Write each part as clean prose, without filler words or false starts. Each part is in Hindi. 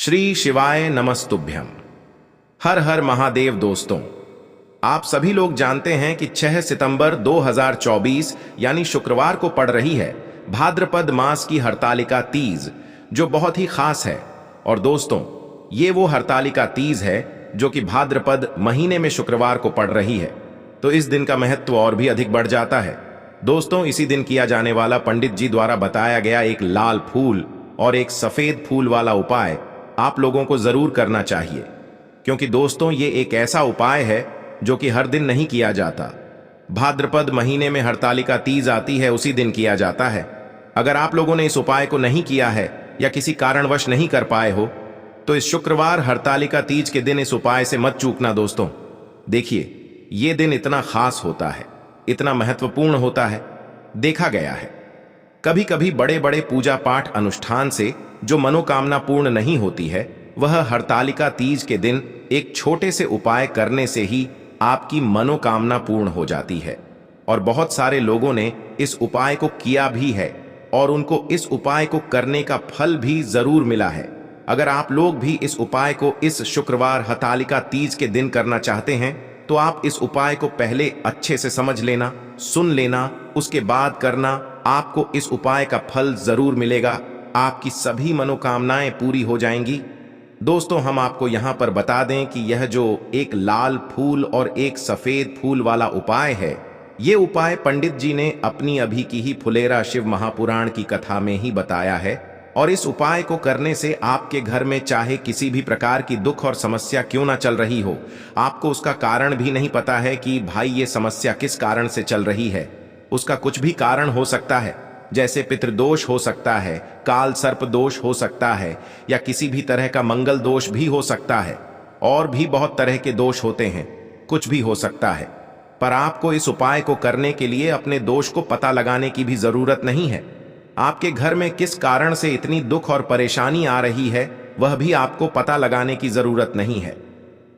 श्री शिवाय नमस्तुभ्यम। हर हर महादेव। दोस्तों, आप सभी लोग जानते हैं कि 6 सितंबर 2024 यानी शुक्रवार को पड़ रही है भाद्रपद मास की हरतालिका तीज, जो बहुत ही खास है। और दोस्तों, ये वो हरतालिका तीज है जो कि भाद्रपद महीने में शुक्रवार को पड़ रही है, तो इस दिन का महत्व और भी अधिक बढ़ जाता है। दोस्तों, इसी दिन किया जाने वाला पंडित जी द्वारा बताया गया एक लाल फूल और एक सफेद फूल वाला उपाय आप लोगों को जरूर करना चाहिए, क्योंकि दोस्तों ये एक ऐसा उपाय है जो कि हर दिन नहीं किया जाता। भाद्रपद महीने में हरतालिका तीज आती है, उसी दिन किया जाता है। अगर आप लोगों ने इस उपाय को नहीं किया है या किसी कारणवश नहीं कर पाए हो, तो इस शुक्रवार हरतालिका तीज के दिन इस उपाय से मत चूकना। दोस्तों देखिए, ये दिन इतना खास होता है, इतना महत्वपूर्ण होता है। देखा गया है कभी कभी बड़े बड़े पूजा पाठ अनुष्ठान से जो मनोकामना पूर्ण नहीं होती है, वह हरतालिका तीज के दिन एक छोटे से उपाय करने से ही आपकी मनोकामना पूर्ण हो जाती है। और बहुत सारे लोगों ने इस उपाय को किया भी है और उनको इस उपाय को करने का फल भी जरूर मिला है। अगर आप लोग भी इस उपाय को इस शुक्रवार हरतालिका तीज के दिन करना चाहते हैं, तो आप इस उपाय को पहले अच्छे से समझ लेना, सुन लेना, उसके बाद करना। आपको इस उपाय का फल जरूर मिलेगा, आपकी सभी मनोकामनाएं पूरी हो जाएंगी। दोस्तों, हम आपको यहां पर बता दें कि यह जो एक लाल फूल और एक सफेद फूल वाला उपाय है, ये उपाय पंडित जी ने अपनी अभी की ही फुलेरा शिव महापुराण की कथा में ही बताया है। और इस उपाय को करने से आपके घर में चाहे किसी भी प्रकार की दुख और समस्या क्यों ना चल रही हो, आपको उसका कारण भी नहीं पता है कि भाई ये समस्या किस कारण से चल रही है। उसका कुछ भी कारण हो सकता है, जैसे पितृदोष हो सकता है, काल सर्प दोष हो सकता है, या किसी भी तरह का मंगल दोष भी हो सकता है। और भी बहुत तरह के दोष होते हैं, कुछ भी हो सकता है। पर आपको इस उपाय को करने के लिए अपने दोष को पता लगाने की भी जरूरत नहीं है। आपके घर में किस कारण से इतनी दुख और परेशानी आ रही है, वह भी आपको पता लगाने की जरूरत नहीं है।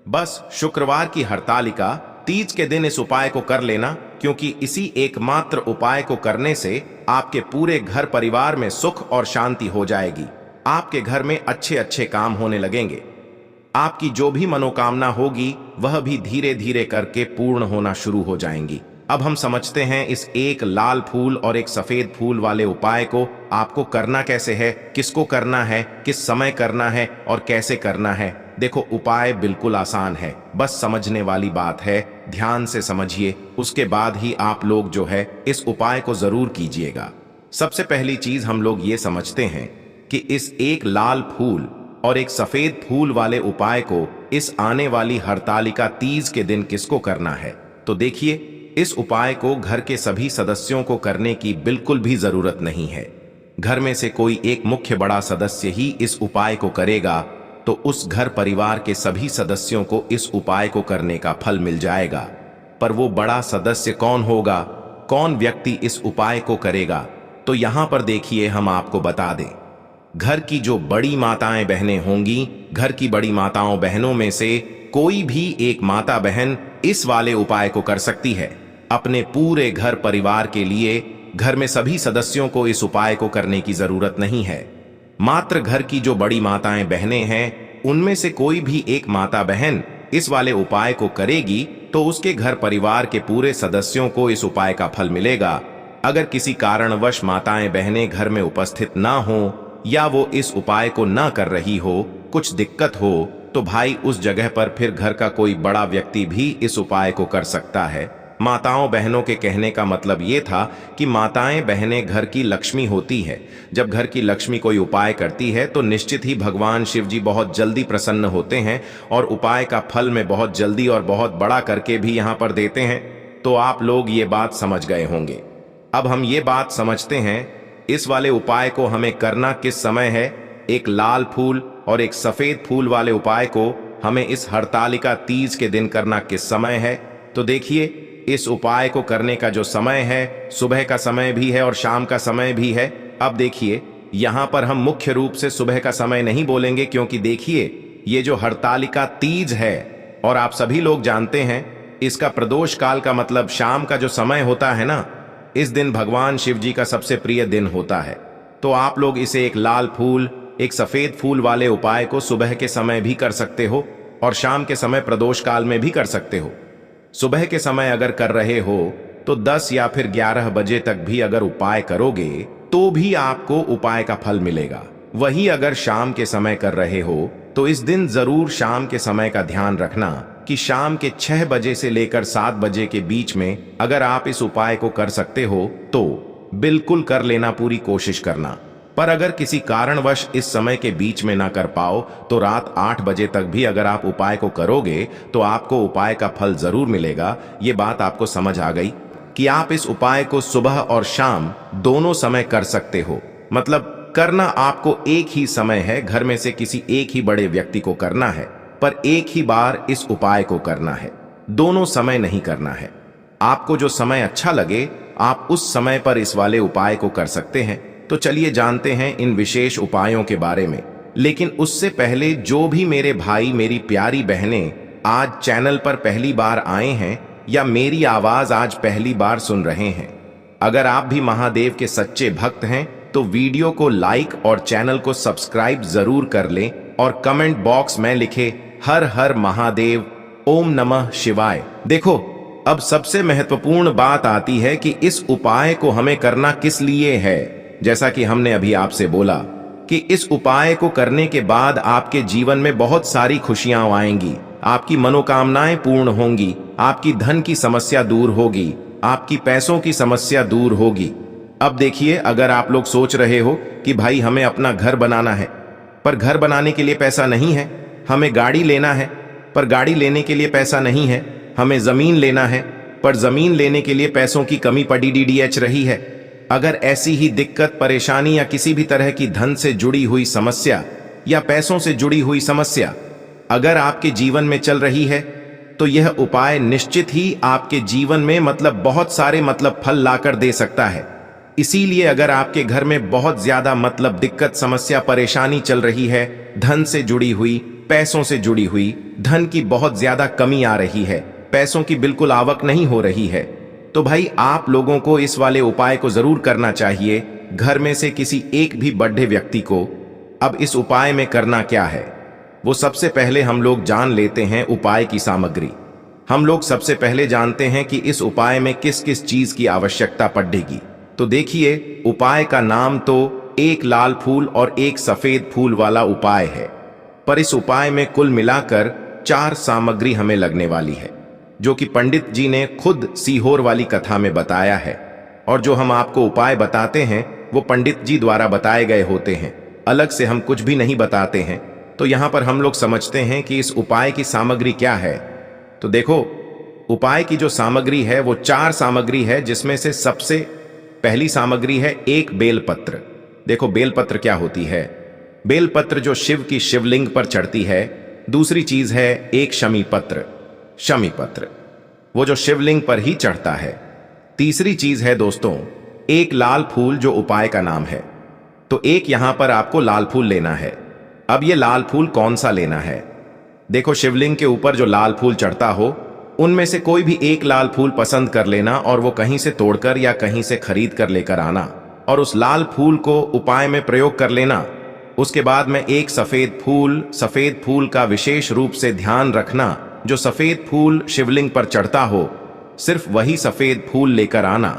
बस शुक्रवार की हरतालिका तीज के दिन इस उपाय को कर लेना, क्योंकि इसी एकमात्र उपाय को करने से आपके पूरे घर परिवार में सुख और शांति हो जाएगी। आपके घर में अच्छे अच्छे काम होने लगेंगे। आपकी जो भी मनोकामना होगी वह भी धीरे धीरे करके पूर्ण होना शुरू हो जाएंगी। अब हम समझते हैं इस एक लाल फूल और एक सफेद फूल वाले उपाय को आपको करना कैसे है, किसको करना है, किस समय करना है और कैसे करना है। देखो, उपाय बिल्कुल आसान है, बस समझने वाली बात है। ध्यान से समझिए, उसके बाद ही आप लोग जो है इस उपाय को जरूर कीजिएगा। सबसे पहली चीज हम लोग ये समझते हैं कि इस एक लाल फूल और एक सफेद फूल वाले उपाय को इस आने वाली हरतालिका तीज के दिन किसको करना है। तो देखिए, इस उपाय को घर के सभी सदस्यों को करने की बिल्कुल भी जरूरत नहीं है। घर में से कोई एक मुख्य बड़ा सदस्य ही इस उपाय को करेगा, तो उस घर परिवार के सभी सदस्यों को इस उपाय को करने का फल मिल जाएगा। पर वो बड़ा सदस्य कौन होगा, कौन व्यक्ति इस उपाय को करेगा, तो यहां पर देखिए, हम आपको बता दें। घर की जो बड़ी माताएं बहनें होंगी, घर की बड़ी माताओं बहनों में से कोई भी एक माता बहन इस वाले उपाय को कर सकती है। अपने पूरे घर परिवार के लिए घर में सभी सदस्यों को इस उपाय को करने की जरूरत नहीं है। मात्र घर की जो बड़ी माताएं बहनें हैं, उनमें से कोई भी एक माता बहन इस वाले उपाय को करेगी, तो उसके घर परिवार के पूरे सदस्यों को इस उपाय का फल मिलेगा। अगर किसी कारणवश माताएं बहनें घर में उपस्थित ना हो या वो इस उपाय को ना कर रही हो, कुछ दिक्कत हो, तो भाई उस जगह पर फिर घर का कोई बड़ा व्यक्ति भी इस उपाय को कर सकता है। माताओं बहनों के कहने का मतलब ये था कि माताएं बहनें घर की लक्ष्मी होती है। जब घर की लक्ष्मी कोई उपाय करती है, तो निश्चित ही भगवान शिव जी बहुत जल्दी प्रसन्न होते हैं और उपाय का फल में बहुत जल्दी और बहुत बड़ा करके भी यहाँ पर देते हैं। तो आप लोग ये बात समझ गए होंगे। अब हम ये बात समझते हैं, इस वाले उपाय को हमें करना किस समय है। एक लाल फूल और एक सफेद फूल वाले उपाय को हमें इस हरतालिका तीज के दिन करना किस समय है। तो देखिए, इस उपाय को करने का जो समय है, सुबह का समय भी है और शाम का समय भी है। अब देखिए, यहां पर हम मुख्य रूप से सुबह का समय नहीं बोलेंगे, क्योंकि देखिए, ये जो हरतालिका तीज है और आप सभी लोग जानते हैं, इसका प्रदोष काल का मतलब शाम का जो समय होता है ना, इस दिन भगवान शिव जी का सबसे प्रिय दिन होता है। तो आप लोग इसे एक लाल फूल एक सफेद फूल वाले उपाय को सुबह के समय भी कर सकते हो और शाम के समय प्रदोष काल में भी कर सकते हो। सुबह के समय अगर कर रहे हो तो 10 या फिर 11 बजे तक भी अगर उपाय करोगे तो भी आपको उपाय का फल मिलेगा। वही अगर शाम के समय कर रहे हो तो इस दिन जरूर शाम के समय का ध्यान रखना कि शाम के 6 बजे से लेकर 7 बजे के बीच में अगर आप इस उपाय को कर सकते हो तो बिल्कुल कर लेना, पूरी कोशिश करना। पर अगर किसी कारणवश इस समय के बीच में ना कर पाओ तो रात 8 बजे तक भी अगर आप उपाय को करोगे तो आपको उपाय का फल जरूर मिलेगा। ये बात आपको समझ आ गई कि आप इस उपाय को सुबह और शाम दोनों समय कर सकते हो। मतलब करना आपको एक ही समय है, घर में से किसी एक ही बड़े व्यक्ति को करना है, पर एक ही बार इस उपाय को करना है, दोनों समय नहीं करना है। आपको जो समय अच्छा लगे आप उस समय पर इस वाले उपाय को कर सकते हैं। तो चलिए जानते हैं इन विशेष उपायों के बारे में। लेकिन उससे पहले जो भी मेरे भाई मेरी प्यारी बहनें आज चैनल पर पहली बार आए हैं या मेरी आवाज आज पहली बार सुन रहे हैं, अगर आप भी महादेव के सच्चे भक्त हैं तो वीडियो को लाइक और चैनल को सब्सक्राइब जरूर कर लें और कमेंट बॉक्स में लिखे हर हर महादेव, ओम नमः शिवाय। देखो, अब सबसे महत्वपूर्ण बात आती है कि इस उपाय को हमें करना किस लिए है। जैसा कि हमने अभी आपसे बोला कि इस उपाय को करने के बाद आपके जीवन में बहुत सारी खुशियां आएंगी, आपकी मनोकामनाएं पूर्ण होंगी, आपकी धन की समस्या दूर होगी, आपकी पैसों की समस्या दूर होगी। अब देखिए, अगर आप लोग सोच रहे हो कि भाई हमें अपना घर बनाना है पर घर बनाने के लिए पैसा नहीं है, हमें गाड़ी लेना है पर गाड़ी लेने के लिए पैसा नहीं है, हमें जमीन लेना है पर जमीन लेने के लिए पैसों की कमी पड़ी डीडीएच रही है। अगर ऐसी ही दिक्कत, परेशानी या किसी भी तरह की धन से जुड़ी हुई समस्या या पैसों से जुड़ी हुई समस्या अगर आपके जीवन में चल रही है तो यह उपाय निश्चित ही आपके जीवन में बहुत सारे फल लाकर दे सकता है। इसीलिए अगर आपके घर में बहुत ज्यादा दिक्कत, समस्या, परेशानी चल रही है, धन से जुड़ी हुई, पैसों से जुड़ी हुई, धन की बहुत ज्यादा कमी आ रही है, पैसों की बिल्कुल आवक नहीं हो रही है, तो भाई आप लोगों को इस वाले उपाय को जरूर करना चाहिए। घर में से किसी एक भी बड़े व्यक्ति को। अब इस उपाय में करना क्या है, वो सबसे पहले हम लोग जान लेते हैं उपाय की सामग्री। हम लोग सबसे पहले जानते हैं कि इस उपाय में किस किस चीज की आवश्यकता पड़ेगी। तो देखिए, उपाय का नाम तो एक लाल फूल और एक सफेद फूल वाला उपाय है, पर इस उपाय में कुल मिलाकर 4 सामग्री हमें लगने वाली है, जो कि पंडित जी ने खुद सीहोर वाली कथा में बताया है। और जो हम आपको उपाय बताते हैं वो पंडित जी द्वारा बताए गए होते हैं, अलग से हम कुछ भी नहीं बताते हैं। तो यहां पर हम लोग समझते हैं कि इस उपाय की सामग्री क्या है। तो देखो, उपाय की जो सामग्री है वो 4 सामग्री है, जिसमें से सबसे पहली सामग्री है एक बेलपत्र। देखो, बेलपत्र क्या होती है? बेलपत्र जो शिव की शिवलिंग पर चढ़ती है। दूसरी चीज है एक शमी पत्र, शमी पत्र, वो जो शिवलिंग पर ही चढ़ता है। तीसरी चीज है दोस्तों एक लाल फूल, जो उपाय का नाम है। तो एक यहां पर आपको लाल फूल लेना है। अब ये लाल फूल कौन सा लेना है? देखो, शिवलिंग के ऊपर जो लाल फूल चढ़ता हो उनमें से कोई भी एक लाल फूल पसंद कर लेना और वो कहीं से तोड़कर या कहीं से खरीद कर लेकर आना और उस लाल फूल को उपाय में प्रयोग कर लेना। उसके बाद में एक सफेद फूल का विशेष रूप से ध्यान रखना। जो सफेद फूल शिवलिंग पर चढ़ता हो सिर्फ वही सफेद फूल लेकर आना,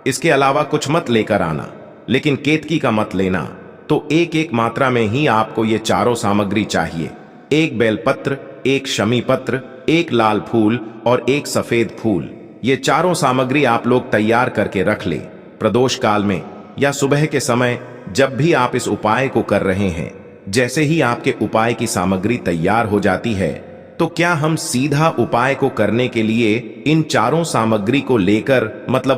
इसके अलावा कुछ मत लेकर आना, लेकिन केतकी का मत लेना। तो एक एक मात्रा में ही आपको ये चारों सामग्री चाहिए। एक बेलपत्र, एक शमी पत्र, एक लाल फूल और एक सफेद फूल। ये चारों सामग्री आप लोग तैयार करके रख ले। प्रदोष काल में या सुबह के समय जब भी आप इस उपाय को कर रहे हैं, जैसे ही आपके उपाय की सामग्री तैयार हो जाती है तो क्या हम सीधा उपाय को करने के लिए इन चारों सामग्री को लेकर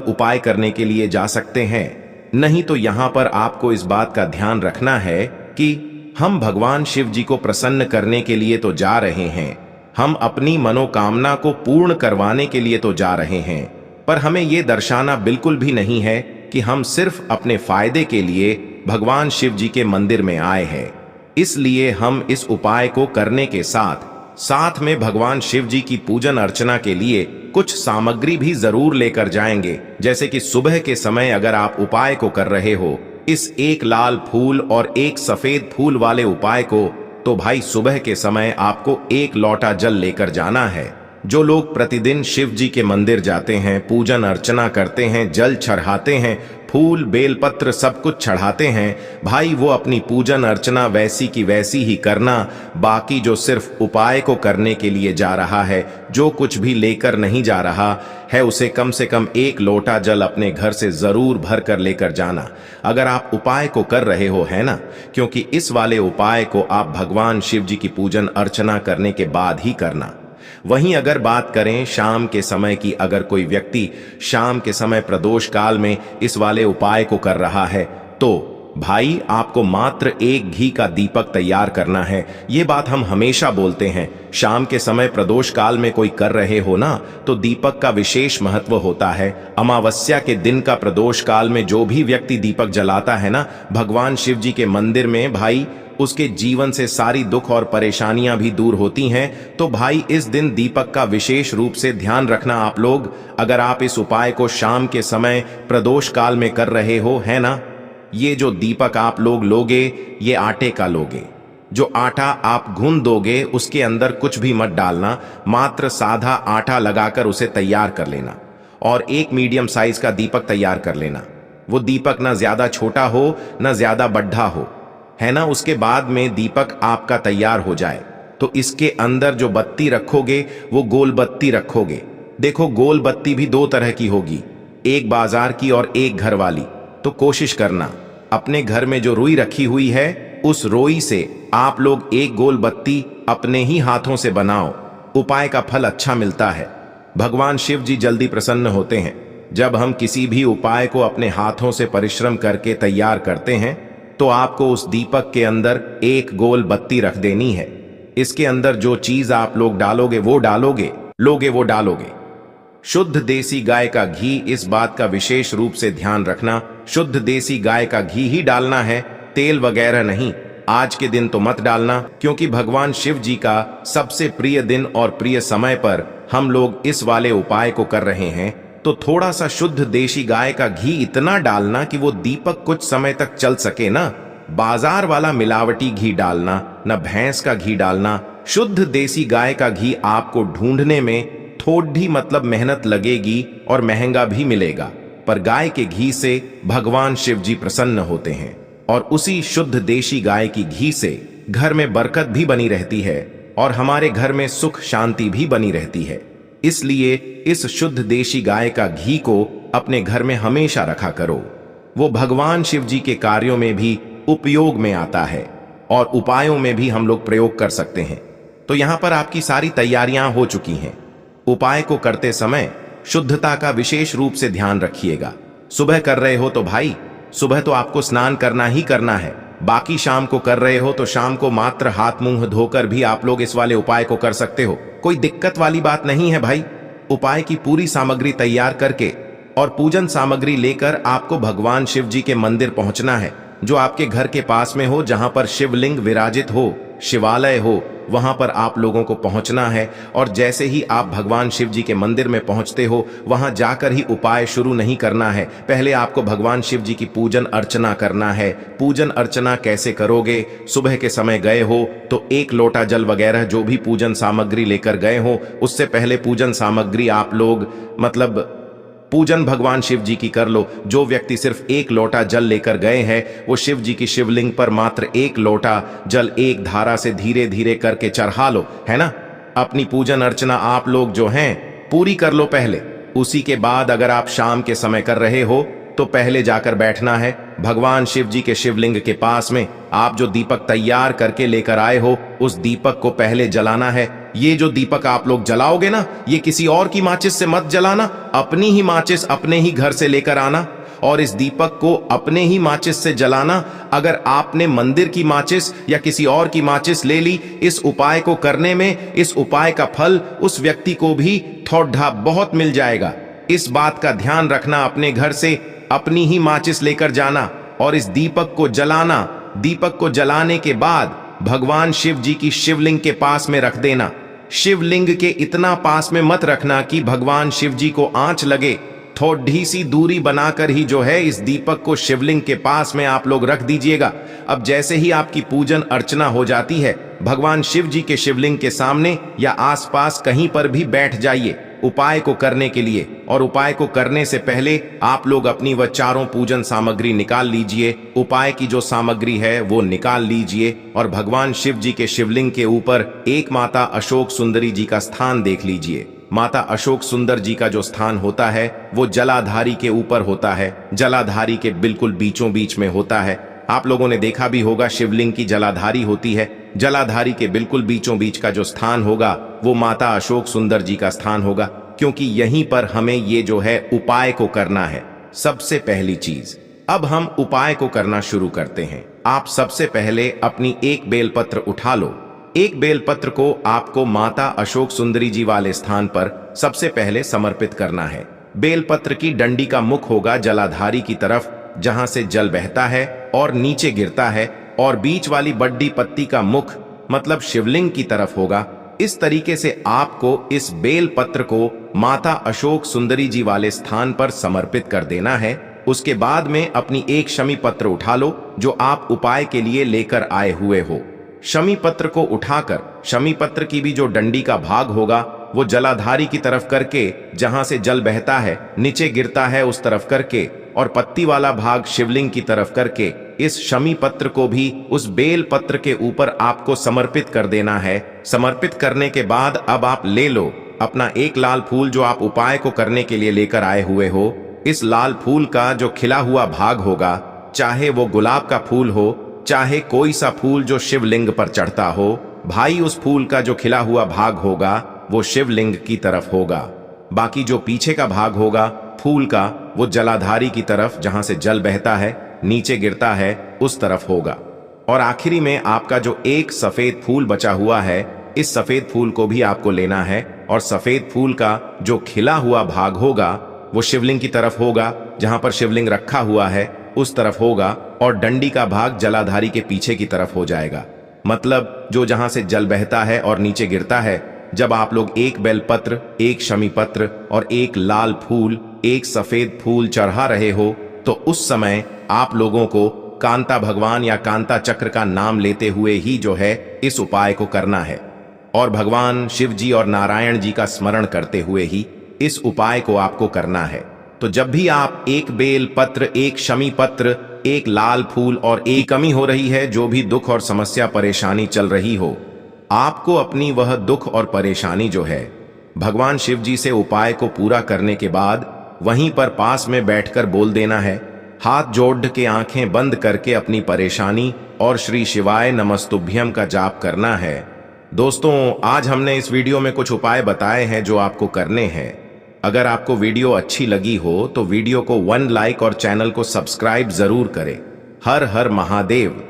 उपाय करने के लिए जा सकते हैं? नहीं, तो यहां पर आपको इस बात का ध्यान रखना है कि हम भगवान शिव जी को प्रसन्न करने के लिए तो जा रहे हैं, हम अपनी मनोकामना को पूर्ण करवाने के लिए तो जा रहे हैं, पर हमें यह दर्शाना बिल्कुल भी नहीं है कि हम सिर्फ अपने फायदे के लिए भगवान शिव जी के मंदिर में आए हैं। इसलिए हम इस उपाय को करने के साथ में भगवान शिव जी की पूजन अर्चना के लिए कुछ सामग्री भी जरूर लेकर जाएंगे। जैसे कि सुबह के समय अगर आप उपाय को कर रहे हो इस एक लाल फूल और एक सफेद फूल वाले उपाय को तो भाई सुबह के समय आपको एक लोटा जल लेकर जाना है। जो लोग प्रतिदिन शिव जी के मंदिर जाते हैं, पूजन अर्चना करते हैं, जल चढ़ाते हैं, फूल बेलपत्र सब कुछ चढ़ाते हैं, भाई वो अपनी पूजन अर्चना वैसी की वैसी ही करना। बाकी जो सिर्फ उपाय को करने के लिए जा रहा है, जो कुछ भी लेकर नहीं जा रहा है, उसे कम से कम एक लोटा जल अपने घर से जरूर भर कर लेकर जाना। अगर आप उपाय को कर रहे हो, है ना, क्योंकि इस वाले उपाय को आप भगवान शिव जी की पूजन अर्चना करने के बाद ही करना। वहीं अगर बात करें शाम के समय की, अगर कोई व्यक्ति शाम के समय प्रदोष काल में इस वाले उपाय को कर रहा है, तो भाई आपको मात्र एक घी का दीपक तैयार करना है। ये बात हम हमेशा बोलते हैं, शाम के समय प्रदोष काल में कोई कर रहे हो ना, तो दीपक का विशेष महत्व होता है। अमावस्या के दिन का प्रदोष काल में जो भी व्यक्ति दीपक जलाता है ना भगवान शिव जी के मंदिर में, भाई उसके जीवन से सारी दुख और परेशानियां भी दूर होती हैं। तो भाई इस दिन दीपक का विशेष रूप से ध्यान रखना आप लोग। अगर आप इस उपाय को शाम के समय प्रदोष काल में कर रहे हो, है ना, ये जो दीपक आप लोग लोगे, ये आटे का लोगे। जो आटा आप गूंद दोगे उसके अंदर कुछ भी मत डालना, मात्र सादा आटा लगाकर उसे तैयार कर लेना और एक मीडियम साइज का दीपक तैयार कर लेना। वो दीपक ना ज्यादा छोटा हो ना ज्यादा बड्ढा हो, है ना। उसके बाद में दीपक आपका तैयार हो जाए तो इसके अंदर जो बत्ती रखोगे वो गोल बत्ती रखोगे। देखो गोल बत्ती भी दो तरह की होगी, एक बाजार की और एक घर वाली। तो कोशिश करना अपने घर में जो रुई रखी हुई है उस रोई से आप लोग एक गोल बत्ती अपने ही हाथों से बनाओ। उपाय का फल अच्छा मिलता है। भगवान शिव जी जल्दी प्रसन्न होते हैं जब हम किसी भी उपाय को अपने हाथों से परिश्रम करके तैयार करते हैं। तो आपको उस दीपक के अंदर एक गोल बत्ती रख देनी है। इसके अंदर जो चीज आप लोग डालोगे वो डालोगे। शुद्ध देसी गाय का घी, इस बात का विशेष रूप से ध्यान रखना, शुद्ध देसी गाय का घी ही डालना है, तेल वगैरह नहीं। आज के दिन तो मत डालना, क्योंकि भगवान शिव जी का सबसे प्रिय दिन और प्रिय समय पर हम लोग इस वाले उपाय को कर रहे हैं। तो थोड़ा सा शुद्ध देसी गाय का घी इतना डालना कि वो दीपक कुछ समय तक चल सके ना। बाजार वाला मिलावटी घी डालना, न भैंस का घी डालना। शुद्ध देसी गाय का घी आपको ढूंढने में थोड़ी मतलब मेहनत लगेगी और महंगा भी मिलेगा, पर गाय के घी से भगवान शिव जी प्रसन्न होते हैं और उसी शुद्ध देसी गाय की घी से घर में बरकत भी बनी रहती है और हमारे घर में सुख शांति भी बनी रहती है। इसलिए इस शुद्ध देसी गाय का घी को अपने घर में हमेशा रखा करो। वो भगवान शिव जी के कार्यों में भी उपयोग में आता है और उपायों में भी हम लोग प्रयोग कर सकते हैं। तो यहां पर आपकी सारी तैयारियां हो चुकी हैं। उपाय को करते समय शुद्धता का विशेष रूप से ध्यान रखिएगा। सुबह कर रहे हो तो भाई सुबह तो आपको स्नान करना ही करना है। बाकी शाम को कर रहे हो तो शाम को मात्र हाथ मुंह धोकर भी आप लोग इस वाले उपाय को कर सकते हो। कोई दिक्कत वाली बात नहीं है भाई। उपाय की पूरी सामग्री तैयार करके और पूजन सामग्री लेकर आपको भगवान शिव जी के मंदिर पहुंचना है, जो आपके घर के पास में हो, जहां पर शिवलिंग विराजित हो, शिवालय हो, वहां पर आप लोगों को पहुंचना है। और जैसे ही आप भगवान शिव जी के मंदिर में पहुंचते हो, वहां जाकर ही उपाय शुरू नहीं करना है। पहले आपको भगवान शिव जी की पूजन अर्चना करना है। पूजन अर्चना कैसे करोगे? सुबह के समय गए हो तो एक लोटा जल वगैरह जो भी पूजन सामग्री लेकर गए हो, उससे पहले पूजन सामग्री आप लोग मतलब पूजन भगवान शिव जी की कर लो। जो व्यक्ति सिर्फ एक लोटा जल लेकर गए हैं, वो शिव जी की शिवलिंग पर मात्र एक लोटा जल एक धारा से धीरे धीरे करके चढ़ा लो, है ना। अपनी पूजन अर्चना आप लोग जो हैं पूरी कर लो पहले। उसी के बाद अगर आप शाम के समय कर रहे हो तो पहले जाकर बैठना है भगवान शिव जी के शिवलिंग के पास में। आप जो दीपक तैयार करके लेकर आए हो, उस दीपक को पहले जलाना है। ये जो दीपक आप लोग जलाओगे ना, ये किसी और की माचिस से मत जलाना, अपनी ही माचिस अपने ही घर से लेकर आना और इस दीपक को अपने ही माचिस से जलाना। अगर आपने मंदिर की माचिस या किसी और की माचिस ले ली, इस उपाय को करने में इस उपाय का फल उस व्यक्ति को भी थोड़ा बहुत मिल जाएगा। इस बात का ध्यान रखना, अपने घर से अपनी ही माचिस लेकर जाना और इस दीपक को जलाना। दीपक को जलाने के बाद भगवान शिव जी की शिवलिंग के पास में रख देना। शिवलिंग के इतना पास में मत रखना कि भगवान शिव जी को आंच लगे, थोड़ी सी दूरी बनाकर ही जो है इस दीपक को शिवलिंग के पास में आप लोग रख दीजिएगा। अब जैसे ही आपकी पूजन अर्चना हो जाती है, भगवान शिव जी के शिवलिंग के सामने या आसपास कहीं पर भी बैठ जाइए उपाय को करने के लिए। और उपाय को करने से पहले आप लोग अपनी वह चारों पूजन सामग्री निकाल लीजिए। उपाय की जो सामग्री है वो निकाल लीजिए और भगवान शिव जी के शिवलिंग के ऊपर एक माता अशोक सुंदरी जी का स्थान देख लीजिए। माता अशोक सुंदर जी का जो स्थान होता है वो जलाधारी के ऊपर होता है, जलाधारी के बिल्कुल बीचों बीच में होता है। आप लोगों ने देखा भी होगा शिवलिंग की जलाधारी होती है, जलाधारी के बिल्कुल बीचों बीच का जो स्थान होगा वो माता अशोक सुंदर जी का स्थान होगा, क्योंकि यहीं पर हमें ये जो है उपाय को करना है। सबसे पहली चीज, अब हम उपाय को करना शुरू करते हैं। आप सबसे पहले अपनी एक बेलपत्र उठा लो। एक बेलपत्र को आपको माता अशोक सुंदरी जी वाले स्थान पर सबसे पहले समर्पित करना है। बेलपत्र की डंडी का मुख होगा जलाधारी की तरफ, जहां से जल बहता है और नीचे गिरता है, और बीच वाली बड्डी पत्ती का मुख मतलब शिवलिंग की तरफ होगा। इस तरीके से आपको इस बेलपत्र को माता अशोक सुंदरी जी वाले स्थान पर समर्पित कर देना है। उसके बाद में अपनी एक शमी पत्र उठा लो जो आप उपाय के लिए लेकर आए हुए हो। शमी पत्र को उठाकर शमी पत्र की भी जो डंडी का भाग होगा वो जलाधारी की तरफ करके, जहां से जल बहता है नीचे गिरता है उस तरफ करके, और पत्ती वाला भाग शिवलिंग की तरफ करके इस शमी पत्र को भी उस बेल पत्र के ऊपर आपको समर्पित कर देना है। समर्पित करने के बाद अब आप ले लो अपना एक लाल फूल जो आप उपाय को करने के लिए लेकर आए हुए हो। इस लाल फूल का जो खिला हुआ भाग होगा, चाहे वो गुलाब का फूल हो, चाहे कोई सा फूल जो शिवलिंग पर चढ़ता हो, भाई उस फूल का जो खिला हुआ भाग होगा वो शिवलिंग की तरफ होगा। बाकी जो पीछे का भाग होगा फूल का वो जलाधारी की तरफ, जहां से जल बहता है नीचे गिरता है उस तरफ होगा। और आखिरी में आपका जो एक सफेद फूल बचा हुआ है, इस सफेद फूल को भी आपको लेना है और सफेद फूल का जो खिला हुआ भाग होगा वो शिवलिंग की तरफ होगा, जहां पर शिवलिंग रखा हुआ है उस तरफ होगा, और डंडी का भाग जलाधारी के पीछे की तरफ हो जाएगा। मतलब जो जहां से जल बहता है और नीचे गिरता है। जब आप लोग एक बेलपत्र, एक शमी पत्र और एक लाल फूल, एक सफेद फूल चढ़ा रहे हो, तो उस समय आप लोगों को कांता भगवान या कांता चक्र का नाम लेते हुए ही जो है इस उपाय को करना है, और भगवान शिव जी और नारायण जी का स्मरण करते हुए ही इस उपाय को आपको करना है। तो जब भी आप एक बेल पत्र, एक शमी पत्र, एक लाल फूल और एक कमी हो रही है, जो भी दुख और समस्या परेशानी चल रही हो, आपको अपनी वह दुख और परेशानी जो है भगवान शिव जी से उपाय को पूरा करने के बाद वहीं पर पास में बैठकर बोल देना है। हाथ जोड़ के आंखें बंद करके अपनी परेशानी और श्री शिवाय नमस्तुभ्यम का जाप करना है। दोस्तों, आज हमने इस वीडियो में कुछ उपाय बताए हैं जो आपको करने हैं। अगर आपको वीडियो अच्छी लगी हो तो वीडियो को 1 लाइक और चैनल को सब्सक्राइब जरूर करें। हर हर महादेव।